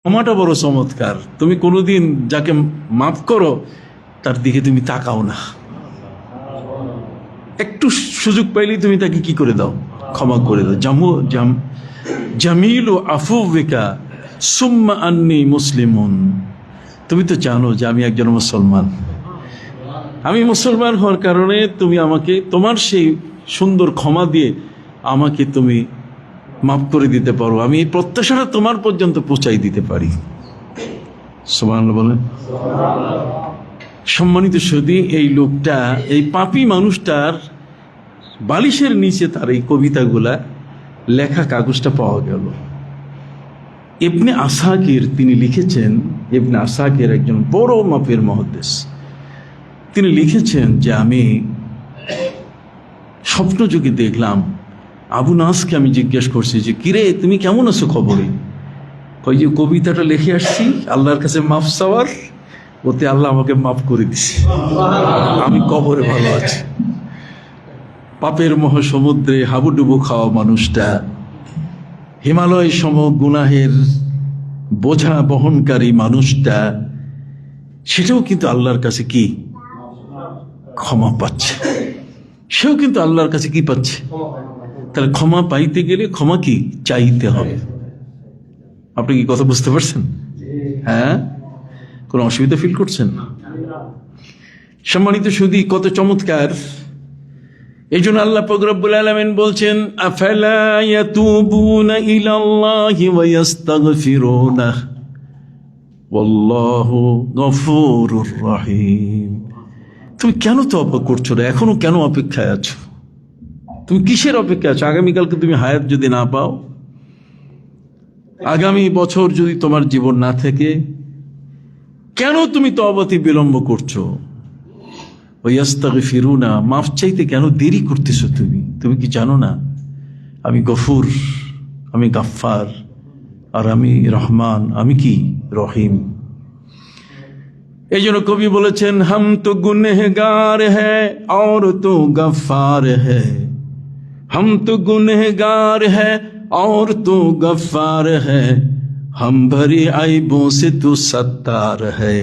ক্ষমাটা বড় চমৎকার। তুমি কোনোদিন যাকে মাফ করো তার দিকে তুমি তাকাও না, একটু সুযোগ পাইলেই তুমি তাকে কি করে দাও, ক্ষমা করে দাও। জামিলু আফুবিকা সুম্মা আন্নি মুসলিমুন। তুমি তো জানো যে আমি একজন মুসলমান, আমি মুসলমান হওয়ার কারণে তুমি আমাকে তোমার সেই সুন্দর ক্ষমা দিয়ে আমাকে তুমি মাফ করে দিতে পারো, আমি এই প্রত্যাশাটা তোমার পর্যন্ত পৌঁছাই দিতে পারি। সুবহানাল্লাহ বলেন। সম্মানিত সুধী, এই লোকটা, এই পাপী মানুষটার বালিশের নিচে তার এই কবিতাগুলা লেখা কাগজটা পাওয়া গেল। ইবনে আসাকির তিনি লিখেছেন, ইবনে আসাকির একজন বড় মাপের মুহাদ্দিস, তিনি লিখেছেন যে আমি স্বপ্নযোগে দেখলাম আবু নাসকে আমি জিজ্ঞেস করছি যে কিরে তুমি কেমন আছো খবরে, কই যে কবিতাটা লিখে আসছি আল্লাহর কাছে মাফ চাওয়ার, ওতে আল্লাহ আমাকে মাফ করে দিছে, আমি কবরে ভালো আছি। পাপের মহাসমুদ্রে হাবুডুবু খাওয়া মানুষটা, হিমালয় সম গুনাহের বোঝা বহনকারী মানুষটা, সেটাও কিন্তু আল্লাহর কাছে কি ক্ষমা পাচ্ছে, সেও কিন্তু আল্লাহর কাছে কি পাচ্ছে। তাহলে ক্ষমা পাইতে গেলে ক্ষমা কি চাইতে হবে। আপনি কি কথা বুঝতে পারছেন? হ্যাঁ, কোনো অসুবিধা ফিল করছেন? সম্মানিত সুধী, কত চমৎকার। এই জন্য আল্লাহ পাক রব্বুল আলামিন বলছেন আফালা ইয়াতুবুনা ইলাল্লাহি ওয়া ইস্তাগফিরুনাহু ওয়াল্লাহু গফুরুর রহিম। তুমি কেন তওবা করছো না? এখনো কেন অপেক্ষায় আছো? তুমি কিসের অপেক্ষায় আছো? আগামীকালকে তুমি হায়াত যদি না পাও, আগামী বছর যদি তোমার জীবন না থাকে, কেন তুমি তওবাতে বিলম্ব করছো? ওয়াস্তাগফিরুনা, মাফ চাইতে কেন দেরি করতেছো? তুমি কি জানো না আমি গফুর, আমি গাফফার, আর আমি রহমান, আমি কি রহিম। এই জন্য কবি বলেছেন হাম তো গুনহগার হ্যায় और तो गफ्फार है, हम तो गुनहगार है और तो गफ्फार है, हम भरे आइबों से तू सत्तार है,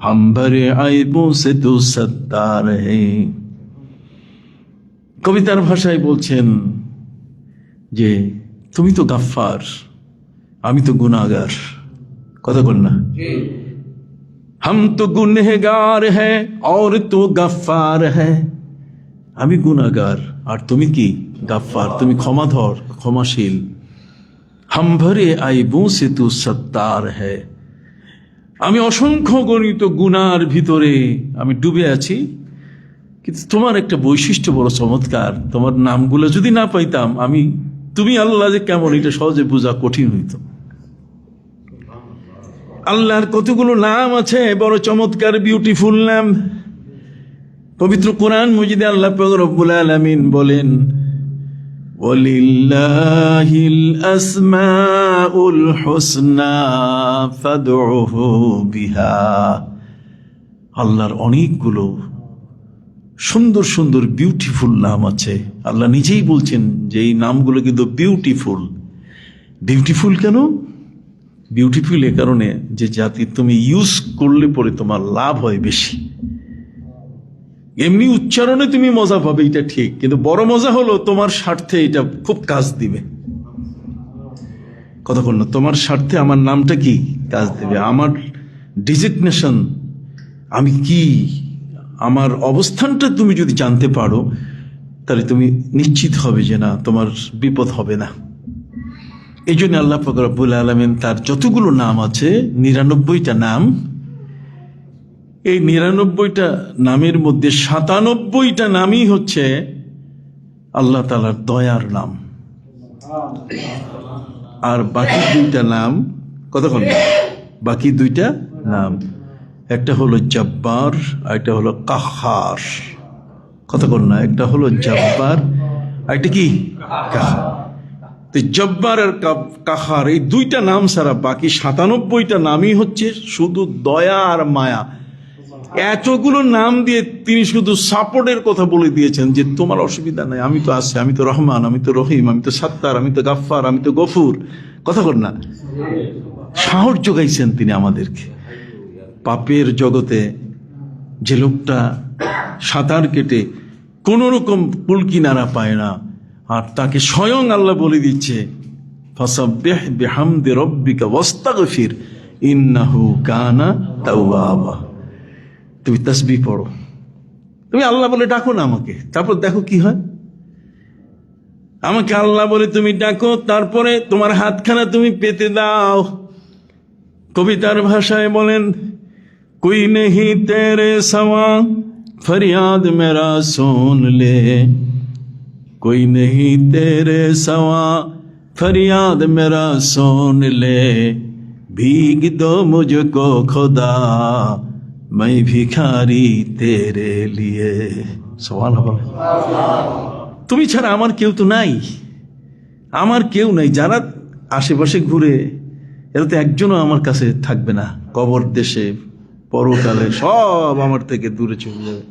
हम भरे आइबों से तू सत्तार है। কবিতার ভাষায় বলছেন যে তুমি তো গাফফার, আমি তো গুনাহগার। কথা বল না, हम तो गुनहगार है और तो गफ्फार है, আমি গুনাহগার আর তুমি কি গাফফার, তুমি ক্ষমাধর, ক্ষমাশীল। हम भरे आइबों से तू सत्तार है, আমি অসংখ্য গণিত গুনার ভিতরে আমি ডুবে আছি, কিন্তু তোমার একটা বৈশিষ্ট্য বড় চমৎকার, তোমার নামগুলো যদি না পাইতাম আমি, তুমি আল্লাহ যে কেমন এটা সহজে বোঝা কঠিন হইত। আল্লাহর কতগুলো নাম আছে, বড় চমৎকার, বিউটিফুল নাম। পবিত্র কোরআন মজিদে আল্লাহ পাক রব্বুল আলামিন বলেন ওয়ালিল্লাহিল আসমাউল হুসনা ফাদউহু বিহা। আল্লাহর অনেকগুলো সুন্দর সুন্দর বিউটিফুল নাম আছে। আল্লাহ নিজেই বলছেন যে এই নামগুলো কিন্তু বিউটিফুল। বিউটিফুল কেন? বিউটিফুল এ কারণে যে জাতি তুমি ইউজ করলে পরে তোমার লাভ হয় বেশি। এমনি উচ্চারণে তুমি মজা পাবে, এটা ঠিক, কিন্তু বড় মজা হলো তোমার স্বার্থে এটা খুব কাজ দিবে। কথা বল না, তোমার স্বার্থে আমার নামটা কি কাজ দেবে, আমার ডিজিগনেশন, আমি কি, আমার অবস্থানটা তুমি যদি জানতে পারো, তাহলে তুমি নিশ্চিত হবে যে না, তোমার বিপদ হবে না। এই জন্য আল্লাহ পাক রব্বুল আলামিন তার যতগুলো নাম আছে, ৯৯টা নাম, এই ৯৯টা নামের মধ্যে ৯৭টা নামই হচ্ছে আল্লাহ তাআলার দয়ার নাম, আর বাকি দুইটা নাম, কতক্ষণ, বাকি দুইটা নাম, একটা হলো জব্বার আর একটা হলো কাহ্হার। কতক্ষণ না, একটা হলো জব্বার আর একটা কি কাহ্হার। তো জব্বার আর কাহ্হার এই দুইটা নাম ছাড়া বাকি ৯৭টা নামই হচ্ছে শুধু দয়া আর মায়া। এতগুলো নাম দিয়ে তিনি শুধু সাপোর্টের কথা বলে দিয়েছেন যে তোমার অসুবিধা নাই, আমি তো আছি, আমি তো রহমান, আমি তো রহিম, আমি তো সাত্তার, আমি তো গাফফার, আমি তো গফুর। কথা বল না, সাহস যোগাইছেন তিনি আমাদেরকে। পাপের জগতে যে লোকটা সাঁতার কেটে কোন রকম কুল কিনারা পায় না, আর তাকে স্বয়ং আল্লাহ বলে দিচ্ছে ফাসাব্বিহ বিহামদি রাব্বিকা ওয়াস্তাগফির ইন্নাহু কানা তাওয়াবা। তুমি তাসবিহ পড়ো, তুমি আল্লাহ বলে ডাকো না আমাকে, তারপর দেখো কি হয়। আমাকে আল্লাহ বলে তুমি ডাকো, তারপরে তোমার হাতখানা তুমি পেতে দাও। কবিতার ভাষায় বলেন, কোই নেহি তেরে সওয়া ফরিয়াদ মেরা সুন লে, कोई नहीं तेरे सवा फरियाद मेरा सुन ले, भीग दो मुझको खुदा मैं भिखारी तेरे लिए। সুবহানাল্লাহ। তুমি ছাড়া আমার কেউ তো নাই, আমার কেউ নাই। যারা আশেপাশে ঘুরে এরা তো একজনও আমার কাছে থাকবে না। কবর দেশে পরকালে সব আমার থেকে দূরে চলে যাবে।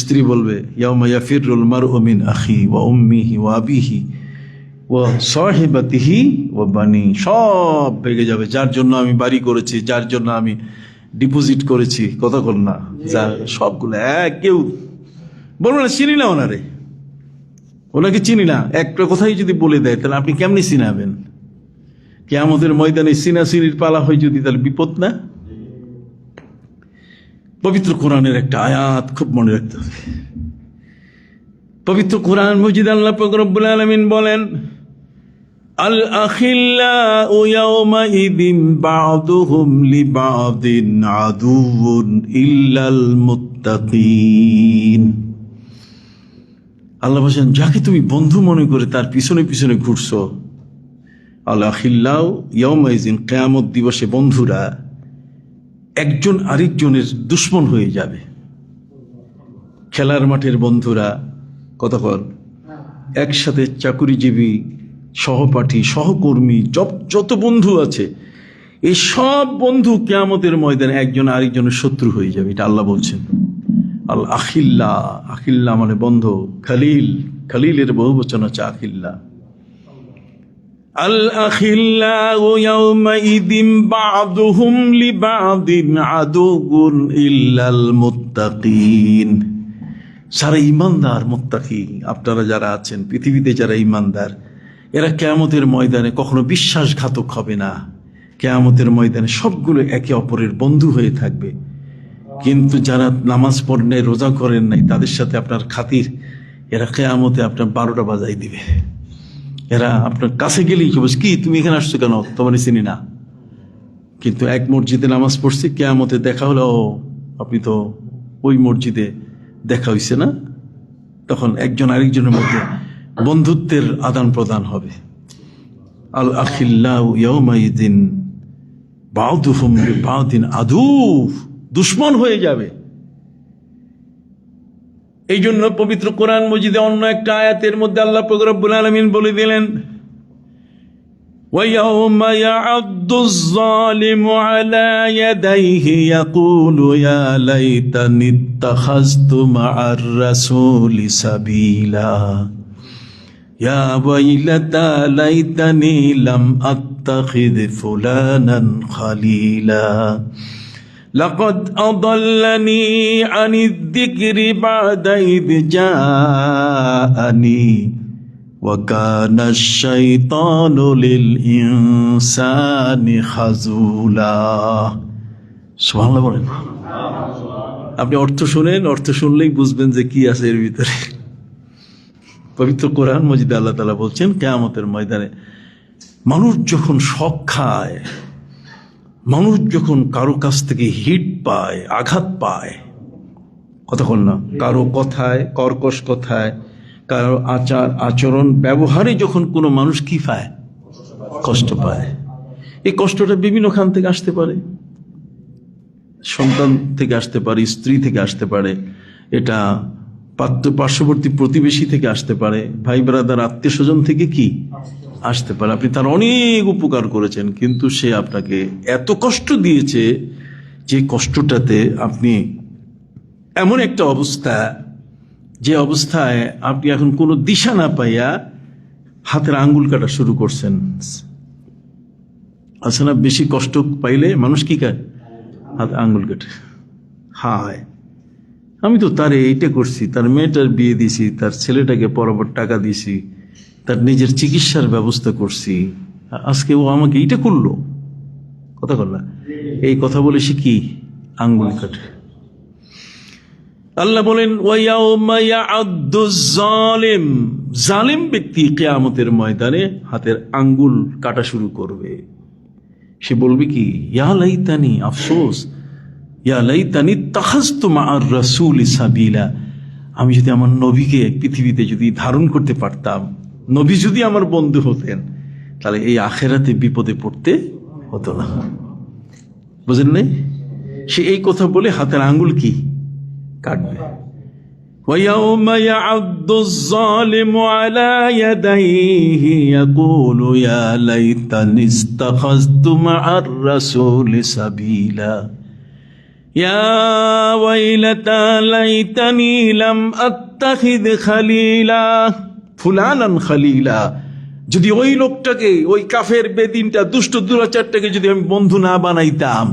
স্ত্রী বলবে ইয়াউমা ইয়াফিরুল মারউ মিন আখি ওয়া উম্মিহি ওয়া আবিহি ওয়া সাহিবাতিহি ওয়া বানি, সব ভেঙে যাবে। যার জন্য আমি বাড়ি করেছি, যার জন্য আমি ডিপোজিট করেছি, কথা বল না, যার সবগুলো কেউ বলবো না চিনি না ওনারে, ওনাকে চিনি না। একটা কথাই যদি বলে দেয় তাহলে আপনি কেমনি চিনাবেন? কিয়ামতের ময়দানে চিনাচিনির পালা হয় যদি, তাহলে বিপদ না? পবিত্র কোরআনের একটা আয়াত খুব মনে রাখতে হবে। পবিত্র কোরআন মজিদ আল্লাহ পাক রব্বুল আলামিন বলেন, আল আখিল্লাউ ইয়াওমাইদিন বা'দুহুম লিবা'দিন আদুউন ইল্লাল মুত্তাকিন। আল্লাহ বলেন, যাকে তুমি বন্ধু মনে করে তার পিছনে পিছনে ঘুরছো, আল আখিল্লাউ ইয়াওমাইদিন, কিয়ামত দিবসে বন্ধুরা একজন আরেকজনের দুশ্মন হয়ে যাবে। খেলার মাঠের বন্ধুরা কতক্ষণ একসাথে, চাকুরিজীবী, সহপাঠী, সহকর্মী, যত বন্ধু আছে, এই সব বন্ধু কিয়ামতের ময়দানে একজন আরেকজনের শত্রু হয়ে যাবে। এটা আল্লাহ বলছেন। আল আখিল্লা, আখিল্লা মানে বন্ধু। খালিল, খালিলের বহুবচন হচ্ছে আখিল্লা। আল আখিল্লাউ ইয়াওমাইদিন বা'দুহুম লিবা'দিন আদুউন ইল্লাল মুত্তাকিন। যারা ঈমানদার, মুত্তাকি, আপনারা যারা আছেন পৃথিবীতে যারা ঈমানদার, এরা কিয়ামতের ময়দানে কখনো বিশ্বাসঘাতক হবে না। কিয়ামতের ময়দানে সবগুলো একে অপরের বন্ধু হয়ে থাকবে। কিন্তু যারা নামাজ পড়েন নাই, রোজা করেন নাই, তাদের সাথে আপনার খাতির, এরা কিয়ামতে আপনার 12টা বাজাই দিবে। এরা আপনার কাছে গেলেই কি তুমি এখানে আসছো কেন, তোমার চিনি না। কিন্তু এক মসজিদে নামাজ পড়ছি, কিয়ামতে দেখা হলো, ও আপনি তো ওই মসজিদে দেখা হইছে না। তখন একজন আরেকজনের মধ্যে বন্ধুত্বের আদান প্রদান হবে। আল আখিল্লাউ ইয়াওমাইদিন বা'দুহুম লিবা'দিন আদু, দুশ্মন হয়ে যাবে। এই জন্য পবিত্র কোরআন মজিদে অন্য একটা আয়াতের মধ্যে আল্লাহ পাক রব্বুল আলামিন বলে দিলেন, وَيَوْمَ يَعَضُّ الظَّالِمُ عَلَى يَدَيْهِ يَقُولُ يَا لَيْتَنِي اتَّخَذْتُ مَعَ الرَّسُولِ سَبِيلًا يَا وَيْلَتَى لَيْتَنِي لَمْ أَتَّخِذْ فُلَانًا خَلِيلًا لقد أضلني عن الذكر بعد إذ جاءني وكان الشيطان للإنسان خذولا। সুবহানাল্লাহ বলেন। আপনি অর্থ শুনেন, অর্থ শুনলেই বুঝবেন যে কি আছে এর ভিতরে। পবিত্র কোরআন মজিদে আল্লাহ তাআলা বলছেন, কিয়ামতের ময়দানে মানুষ যখন শক খায়, মানুষ যখন কারো কাছ থেকে হিট পায়, আঘাত পায়, কতক্ষণ না, কারো কথায়, কর্কশ কথায়, কারো আচার আচরণ ব্যবহারে যখন কোনো মানুষ কি পায়, কষ্ট পায়। এই কষ্টটা বিভিন্ন খান থেকে আসতে পারে, সন্তান থেকে আসতে পারে, স্ত্রী থেকে আসতে পারে, এটা পার্শ্ববর্তী প্রতিবেশী থেকে আসতে পারে, ভাই ব্রাদার, আত্মীয় স্বজন থেকে কি আসতে পারে। আপনি তার অনেক উপকার করেছেন, কিন্তু সে আপনাকে এত কষ্ট দিয়েছে যে কষ্টটাতে আপনি এমন একটা অবস্থা, যে অবস্থায় আপনি এখন কোনো দিশা না পাইয়া হাতের আঙ্গুল কাটা শুরু করছেন। আছে না, বেশি কষ্ট পাইলে মানুষ কি খায়, হাত আঙ্গুল কেটে। হায়, আমি তো তারে এইটা করছি, তার মেয়েটার বিয়ে দিছি, তার ছেলেটাকে পড়াবার টাকা দিছি, তার নিজের চিকিৎসার ব্যবস্থা করছি, আজকে ও আমাকে এইটা করলো। কথা বল না, এই কথা বলে সে কি আঙ্গুল কাটে। আল্লাহ বলেন ওয়ায়াউমা ইয়া'আদ্দুজ জালিম, জালিম ব্যক্তি কিয়ামতের ময়দানে হাতের আঙ্গুল কাটা শুরু করবে। সে বলবে কি, ইয়া লাইতানি, আফসোস, ইয়া লাইতানি তাখাযতু মা'আর রাসূলি সাবিলা, আমি যদি আমার নবীকে পৃথিবীতে যদি ধারণ করতে পারতাম, নবী যদি আমার বন্ধু হতেন, তাহলে এই আখেরাতে বিপদে পড়তে হতো না। বুঝেন নাই? সে এই কথা বলে হাতের আঙ্গুল কি কাটবে। وَيَوْمَ يَعَضُّ الظَّالِمُ عَلَى يَدَيْهِ يَقُولُ يَا لَيْتَنِي اتَّخَذْتُ مَعَ الرَّسُولِ سَبِيلًا يَا وَيْلَتَى لَيْتَنِي لَمْ أَتَّخِذْ خَلِيلًا فُلَانًا خَلِيلًا, যদি ওই লোকটাকে, ওই কাফের বেদিনটা, দুষ্ট দুরাচারটাকে যদি আমি বন্ধু না বানাইতাম,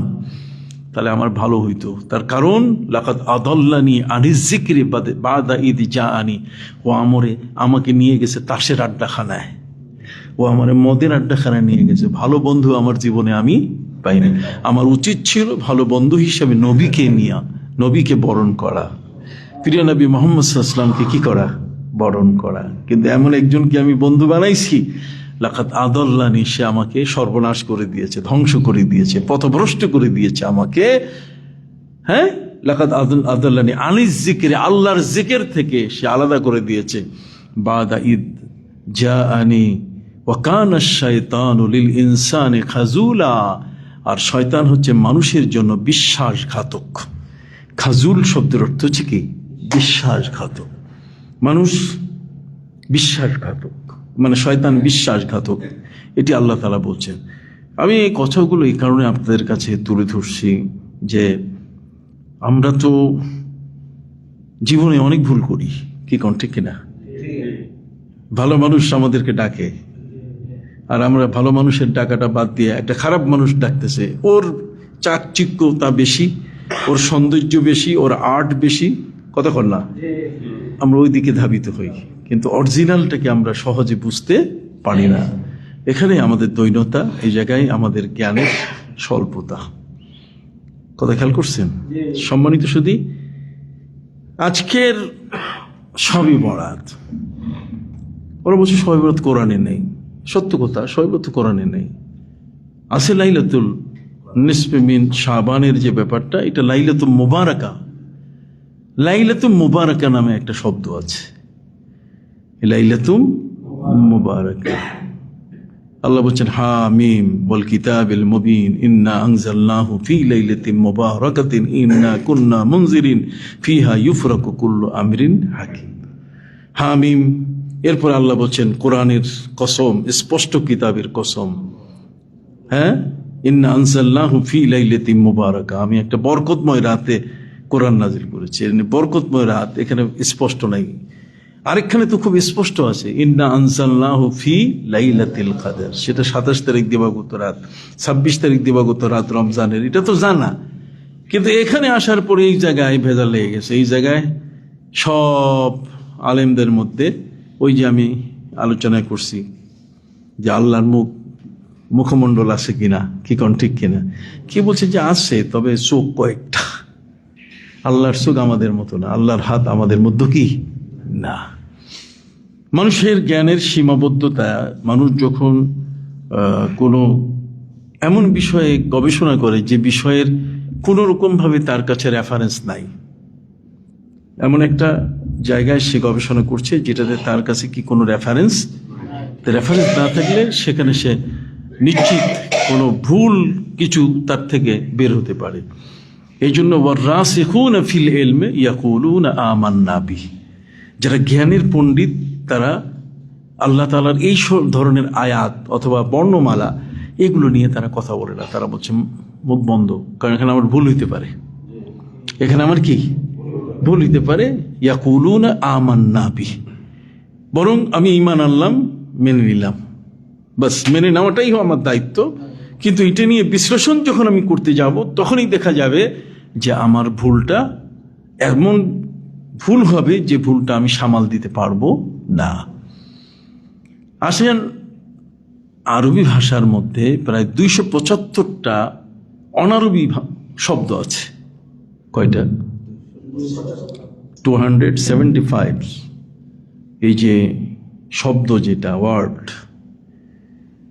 তাহলে আমার ভালো হইতো। তার কারণ লাকাদ আদাল্লানি আনিজ যিকরি বাদা ইদ জাআনি, ও আমাকে নিয়ে গেছে তাসের আড্ডাখানায়, ও আমারে মদের আড্ডাখানায় নিয়ে গেছে। ভালো বন্ধু আমার জীবনে আমি পাইনি। আমার উচিত ছিল ভালো বন্ধু হিসাবে নবীকে বরণ করা, প্রিয় নবী মুহাম্মদ সাল্লাল্লাহু আলাইহি ওয়াসাল্লামকে কি করা, বরণ করা। কিন্তু এমন একজনকে আমি বন্ধু বানাইছি, লাকাদ আদাল্লানি, সে আমাকে সর্বনাশ করে দিয়েছে, ধ্বংস করে দিয়েছে, পথভ্রষ্ট করে দিয়েছে আমাকে। হ্যাঁ, লাকাদ আদাল্লানি আনিজ যিকরি, আল্লাহর জিকির থেকে সে আলাদা করে দিয়েছে। বাদা ইদ জাআনি ওয়া কানা আশ-শায়তানু লিল ইনসানি খাজুলা, আর শয়তান হচ্ছে মানুষের জন্য বিশ্বাসঘাতক। খাজুল শব্দের অর্থ হচ্ছে কি, বিশ্বাসঘাতক। মানুষ বিশ্বাসঘাতক, মানে শয়তান বিশ্বাসঘাতক, এটি আল্লাহ তাআলা বলছেন। আমি এই কথাগুলো এই কারণে আপনাদের কাছে তুলে ধরছি যে আমরা তো জীবনে অনেক ভুল করি, কি কোন ঠিক কিনা? ভালো মানুষ আমাদেরকে ডাকে, আর আমরা ভালো মানুষের ডাকাটা বাদ দিয়ে একটা খারাপ মানুষ ডাকতেছে। ওর চাকচিক্যতা বেশি, ওর সৌন্দর্য বেশি, ওর আর্ট বেশি, কথা কর না, আমরা ওই দিকে ধাবিত হই, কিন্তু অরিজিনালটাকে আমরা সহজে বুঝতে পারি না। এখানে আমাদের দৈন্যতা, এই জায়গায় আমাদের জ্ঞানের স্বল্পতা। কথা খেয়াল করছেন? সম্মানিত সুধী, আজকের শবে বরাত, ওরা বলছে শবে বরাত কোরআনে নেই। সত্য কথা, শবে বরাত কোরআনে নেই। আছে লাইলাতুল নিসফে মিন শাবানের যে ব্যাপারটা, এটা লাইলাতুল মুবারাকা, লাইলাতুল মুবারাকা নামে একটা শব্দ আছে, লাইলাতুল মুবারাকা। আল্লাহ বলছেন হামিম ওয়াল কিতাবিল মুবিন ইন্না আনজালনাহু ফি লাইলাতিন মুবারাকাতিন ইন্না কুন্না মুনজিরিন ফিহা ইউফরাকু কুল্লু আমরিন হাকিম। হামিম, এরপর আল্লাহ বলছেন কোরআনের কসম, স্পষ্ট কিতাবের কসম। হ্যাঁ, ইন্না আনজালনাহু ফি লাইলাতিন মুবারাকা, আমি একটা বরকতময় রাতে কোরআন নাজিল করেছি। বরকতময় রাত এখানে স্পষ্ট নাই, আরেকখানে তো খুব স্পষ্ট আছে, ইন্না আনজালনাহু ফি লাইলাতিল কদর, সেটা 27 তারিখ দিবাগত রাত, 26 তারিখ দিবাগত রাত রমজানের, এটা তো জানা। কিন্তু এখানে আসার পরে এই জায়গায় ভেজাল লেগে গেছে। এই জায়গায় সব আলেমদের মধ্যে, ওই যে আমি আলোচনা করছি যে আল্লাহর মুখমণ্ডল আছে কিনা, কি কোন ঠিক কিনা, কি বলছে যে আছে, তবে চোখ কয়েকটা। আল্লাহর চোখ আমাদের মতো না, আল্লাহর হাত আমাদের মধ্যে কি না। মানুষের জ্ঞানের সীমাবদ্ধতা, মানুষ যখন কোনো এমন বিষয়ে গবেষণা করে যে বিষয়ের কোনো রকমভাবে তার কাছে রেফারেন্স নাই, এমন একটা জায়গায় সে গবেষণা করছে যেটাতে তার কাছে কি কোনো রেফারেন্স না থাকলে সেখানে সে নিশ্চিত কোনো ভুল কিছু তার থেকে বের হতে পারে। এই জন্য ওয়ারাসিখুনা ফিল ইলমি ইয়াকুলুনা আমান্না বিহি, যারা জ্ঞানের পণ্ডিত তারা আল্লাহ তাআলার এই ধরনের আয়াত অথবা বর্ণমালা এগুলো নিয়ে তারা কথা বলে না। তারা বলছে মুখ বন্ধ, কারণ এখানে আমার ভুল হইতে পারে, এখানে আমার কি ভুল হইতে পারে। ইয়াকুলুনা আমান্না বিহি, বরং আমি ঈমান আনলাম, মেনে নিলাম, বাস মেনে নেওয়াটাই আমার দায়িত্ব, কিন্তু এটা নিয়ে বিশ্লেষণ যখন আমি করতে যাব তখনই দেখা যাবে যে আমার ভুলটা এমন ভুল হবে যে ভুলটা আমি সামাল দিতে পারবো না। আসেন, আরবি ভাষার মধ্যে প্রায় 275টা অনারবি শব্দ আছে। কয়টা? 275। এই যে শব্দ, যেটা ওয়ার্ড,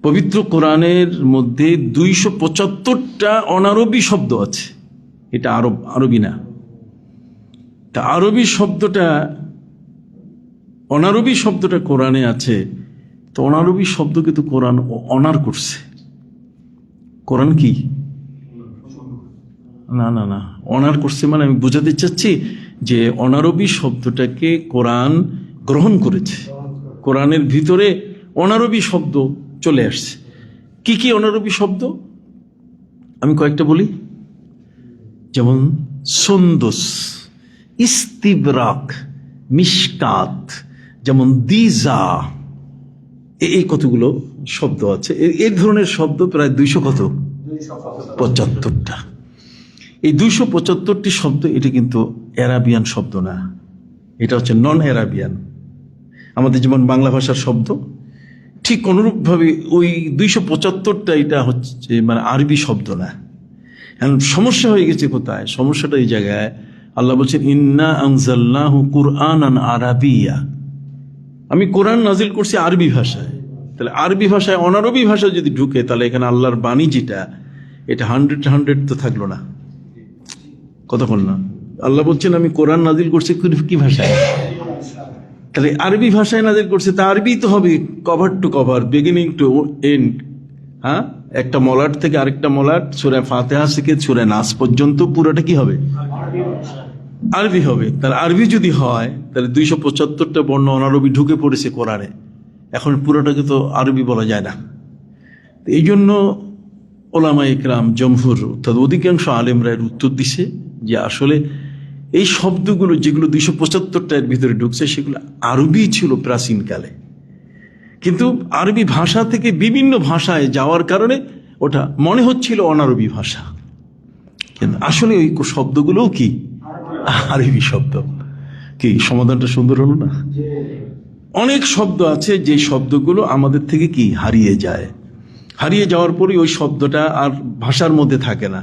পবিত্র কোরআনের মধ্যে 275টা অনারবি শব্দ আছে। এটা আরবি না। তা অনারবি শব্দটা কোরআনে আছে। তো অনারবি শব্দকে তো কোরআন অনার করছে। কোরআন কি না না না অনার করছে মানে আমি বোঝাতে চাচ্ছি যে অনারবি শব্দটাকে কোরআন গ্রহণ করেছে। কোরআনের ভিতরে অনারবি শব্দ চলে আসছে। কি কি অনারবি শব্দ আমি কয়েকটা বলি, যেমন সুন্দুস, ইস্তিবরাক, মিশকাত, যেমন দিজা, এই কতগুলো শব্দ আছে। এই ধরনের শব্দ প্রায় 275টা। এই 275টি শব্দ এটা কিন্তু অ্যারাবিয়ান শব্দ না, এটা হচ্ছে নন অ্যারাবিয়ান। আমাদের যেমন বাংলা ভাষার শব্দ, ঠিক অনুরূপভাবে ওই 275টা এটা হচ্ছে মানে আরবি শব্দ না। এখন সমস্যা হয়ে গেছে কোথায়? সমস্যাটা এই জায়গায়, আল্লাহ বলছেন ইন্না আনজালনাহু কুরআনান আরাবিয়া, আমি কোরআন নাজিল করছি আরবি ভাষায়। তাহলে আরবি ভাষায় অনারবি ভাষা যদি ঢুকে, তাহলে এখানে আল্লাহর বাণী যেটা, এটা 100 তো থাকলো না। কতক্ষণ না আল্লাহ বলছেন আমি কোরআন নাজিল করছি কি ভাষায়? তাহলে আরবি ভাষায় নাজিল করছে, তা আরবি তো হবে cover to cover, beginning to end. হ্যাঁ, একটা মলাট থেকে আরেকটা মলাট, সূরা ফাতিহা থেকে সূরা নাস পর্যন্ত পুরোটা কি হবে? আরবি হবে। তাহলে আরবি যদি হয়, তাহলে 275টা বর্ণ অনারবি ঢুকে পড়েছে কোরআনে। এখন পুরোটাকে তো আরবি বলা যায় না। এই জন্য ওলামা ইকরাম, জমহুর অর্থাৎ অধিকাংশ আলেমরা এর উত্তর দিছে যে আসলে এই শব্দগুলো যেগুলো 275টার ভিতরে ঢুকছে সেগুলো আরবি ছিল প্রাচীনকালে, কিন্তু আরবি ভাষা থেকে বিভিন্ন ভাষায় যাওয়ার কারণে ওটা মনে হচ্ছিল অনারবি ভাষা, কিন্তু আসলে ওই শব্দগুলোও কি আরবি শব্দ। কি সমাধানটা সুন্দর হলো না? অনেক শব্দ আছে যে শব্দগুলো আমাদের থেকে কি হারিয়ে যায়, হারিয়ে যাওয়ার পরে ওই শব্দটা আর ভাষার মধ্যে থাকে না,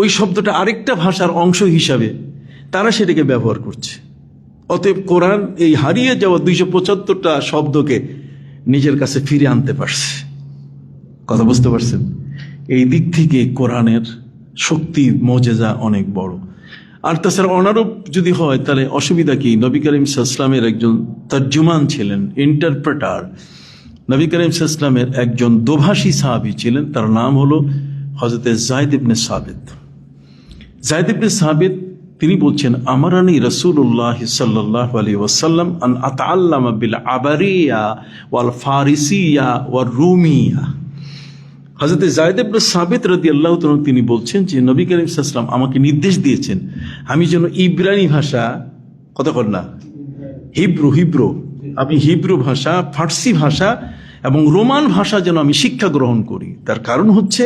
ওই শব্দটা আরেকটা ভাষার অংশ হিসাবে তারা সেটাকে ব্যবহার করছে। অতএব কোরআন এই হারিয়ে যাওয়া 275টা শব্দকে নিজের কাছে ফিরে আনতে পারছে। কথা বুঝতে পারছেন? এই দিক থেকে কোরআনের শক্তি, মজেজা অনেক বড়। আর তাছাড়া অনারব যদি হয় তাহলে অসুবিধা কি? নবী করিম সাল্লাল্লাহু আলাইহি ওয়াসাল্লামের একজন তর্জমান ছিলেন, ইন্টারপ্রেটার। নবী করিম সাল্লাল্লাহু আলাইহি ওয়াসাল্লামের একজন দোভাষী সাহাবী ছিলেন, তার নাম হলো হযরত যায়েদ ইবনে সাবিত। যায়েদ ইবনে সাবিত তিনি বলছেন, আমারানি রাসূলুল্লাহ সাল্লাল্লাহু আলাইহি ওয়াসাল্লাম আন আতাআল্লামা বিল আবারিয়া ওয়াল ফারিসিয়া ওয়ার রুমিয়া। হযরত যায়েদ ইবনে সাবিত রাদিয়াল্লাহু তাআলা তিনি বলছেন যে নবী করিম সাল্লাল্লাহু আলাইহি ওয়াসাল্লাম আমাকে নির্দেশ দিয়েছেন আমি যেন ইব্রানি ভাষা, কতক্ষণ না হিব্রু আমি হিব্রু ভাষা, ফার্সি ভাষা এবং রোমান ভাষা যেন আমি শিক্ষা গ্রহণ করি। তার কারণ হচ্ছে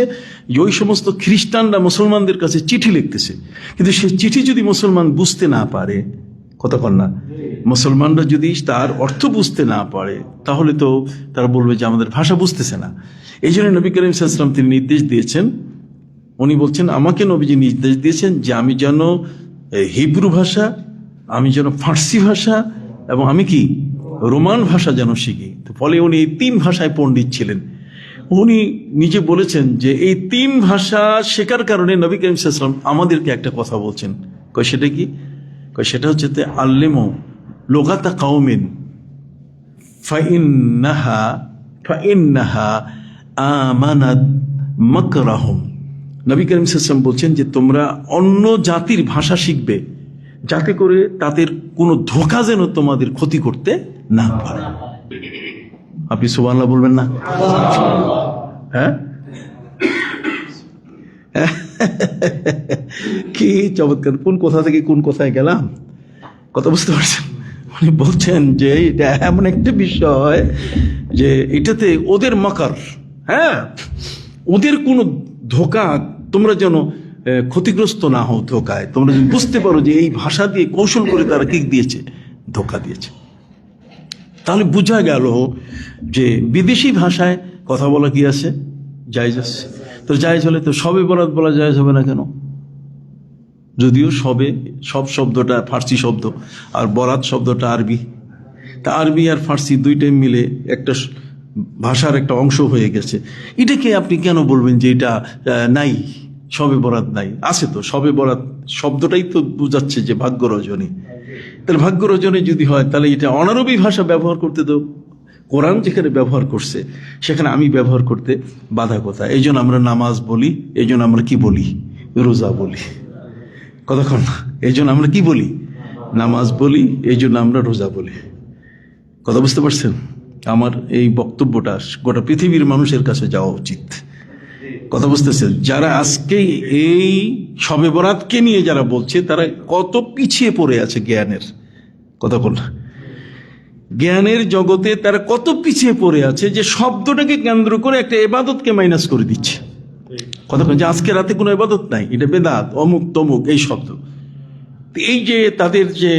যে ওই সমস্ত খ্রিস্টানরা মুসলমানদের কাছে চিঠি লিখতেছে, কিন্তু সেই চিঠি যদি মুসলমান বুঝতে না পারে, কতক্ষণ না মুসলমানরা যদি তার অর্থ বুঝতে না পারে, তাহলে তো তারা বলবে যে আমাদের ভাষা বুঝতেছে না। এই জন্য নবী করিম সাল্লাল্লাহু আলাইহি ওয়াসাল্লাম তিনি নির্দেশ দিয়েছেন, উনি বলছেন আমাকে নবীজি নির্দেশ দিয়েছেন যে আমি যেন হিব্রু ভাষা, আমি যেন ফার্সি ভাষা এবং আমি কি রোমান ভাষা যেন শিখি। তো ফলে উনি এই 3 ভাষায় পণ্ডিত ছিলেন। উনি নিজে বলেছেন যে এই 3 ভাষা শেখার কারণে নবী করিম সাল্লাল্লাহু আলাইহি ওয়াসাল্লাম আমাদেরকে একটা কথা বলছেন। কয় সেটা কি? কয় সেটা হচ্ছে আল্লিমু লুগাতা কাওমিন ফাইন্নাহা আমানাত মাকরাহুম। নবী করিম সাল্লাল্লাহু আলাইহি ওয়াসাল্লাম বলছেন যে তোমরা অন্য জাতির ভাষা শিখবে যাতে করে তাদের কোনো ধোঁকা যেন তোমাদের ক্ষতি করতে না পারে। আপনি সুবহানাল্লাহ বলবেন না? হ্যাঁ, কি চমৎকার! কোন কোথা থেকে কোন কোথায় গেলাম, কথা বুঝতে পারছেন? উনি বলছেন যে এটা এমন একটা বিষয় যে এটাতে ওদের মাকার, হ্যাঁ ওদের কোনো ধোকা, তোমরা যেন ক্ষতিগ্রস্ত না হও ধোকায়। তোমরা যদি বুঝতে পারো যে এই ভাষা দিয়ে কৌশল করে তারা কি দিয়েছে, ধোকা দিয়েছে, তাহলে বোঝা গেল যে বিদেশি ভাষায় কথা বলা কি আছে, জায়েজ আছে। তো জায়েজ হলে তো সবে বরাত বলা জায়েজ হবে না কেন? যদিও সব শব্দটা ফার্সি শব্দ আর বরাত শব্দটা আরবি, তা আরবি আর ফার্সি দুইটাই মিলে একটা ভাষার একটা অংশ হয়ে গেছে। এটাকে আপনি কেন বলবেন যে এটা নাই, সবে বরাত নাই? আছে তো, সবে বরাত শব্দটাই তো বোঝাচ্ছে যে ভাগ্য রজনী। তাহলে ভাগ্য রজনী যদি হয় তাহলে এটা অনারবি ভাষা ব্যবহার করতে দাও। কোরআন যেখানে ব্যবহার করছে সেখানে আমি ব্যবহার করতে বাধা কোথায়? এই জন্য আমরা নামাজ বলি, এই জন্য আমরা কি বলি, রোজা বলি, কতক্ষণ। এই জন্য আমরা কি বলি, নামাজ বলি, এই জন্য আমরা রোজা বলি। কথা বুঝতে পারছেন? আমার এই বক্তব্যটা গোটা পৃথিবীর মানুষের কাছে যাওয়া উচিত। কথা বুঝতেছেন? যারা আজকে এই শবে বরাতকে নিয়ে যারা বলছে তারা কত পিছিয়ে পড়ে আছে জ্ঞানের, কতক্ষণ জ্ঞানের জগতে তারা কত পিছিয়ে পড়ে আছে যে শব্দটাকে কেন্দ্র করে একটা ইবাদতকে মাইনাস করে দিচ্ছে। কতক্ষণ যে আজকে রাতে কোনো ইবাদত নাই, এটা বেদাত, অমুক তমুক এই শব্দ। এই যে তাদের যে